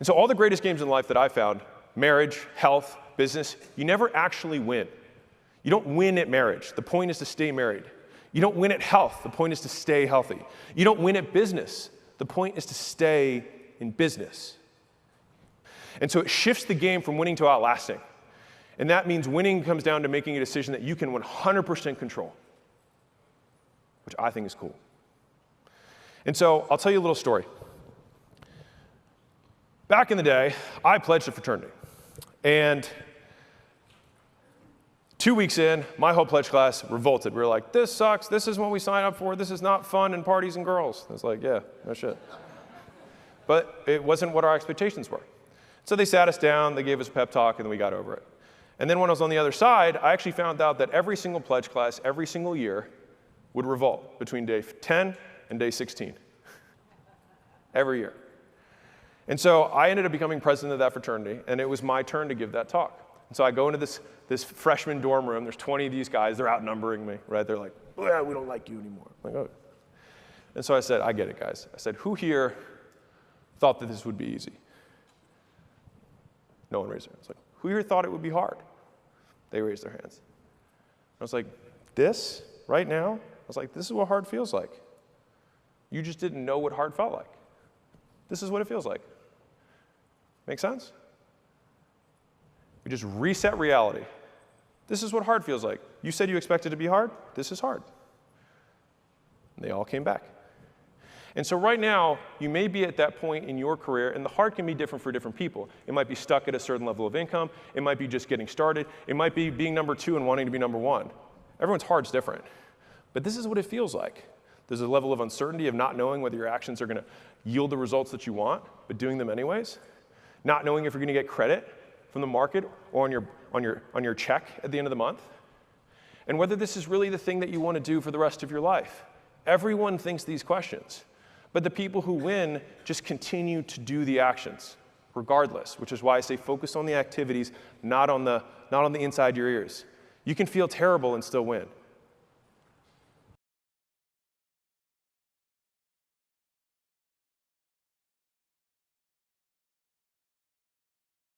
And so all the greatest games in life that I found, marriage, health, business, you never actually win. You don't win at marriage. The point is to stay married. You don't win at health. The point is to stay healthy. You don't win at business. The point is to stay in business. And so it shifts the game from winning to outlasting. And that means winning comes down to making a decision that you can 100% control, which I think is cool. And so I'll tell you a little story. Back in the day, I pledged a fraternity. And 2 weeks in, my whole pledge class revolted. We were like, this sucks. This is what we signed up for. This is not fun and parties and girls. I was like, yeah, no shit. But it wasn't what our expectations were. So they sat us down, they gave us a pep talk, and then we got over it. And then when I was on the other side, I actually found out that every single pledge class, every single year, would revolt between day 10 and day 16. Every year. And so I ended up becoming president of that fraternity, and it was my turn to give that talk. And so I go into this freshman dorm room. There's 20 of these guys. They're outnumbering me, right? They're like, well, we don't like you anymore. I'm like, oh. And so I said, I get it, guys. I said, who here thought that this would be easy? No one raised their hand. I was like, who here thought it would be hard? They raised their hands. I was like, this, right now? I was like, this is what hard feels like. You just didn't know what hard felt like. This is what it feels like. Make sense? We just reset reality. This is what hard feels like. You said you expected it to be hard? This is hard. And they all came back. And so right now, you may be at that point in your career, and the hard can be different for different people. It might be stuck at a certain level of income. It might be just getting started. It might be being number 2 and wanting to be number 1. Everyone's hard's different. But this is what it feels like. There's a level of uncertainty of not knowing whether your actions are going to yield the results that you want, but doing them anyways. Not knowing if you're going to get credit from the market or on your check at the end of the month. And whether this is really the thing that you want to do for the rest of your life. Everyone thinks these questions. But the people who win just continue to do the actions, regardless, which is why I say focus on the activities, not on the inside your ears. You can feel terrible and still win.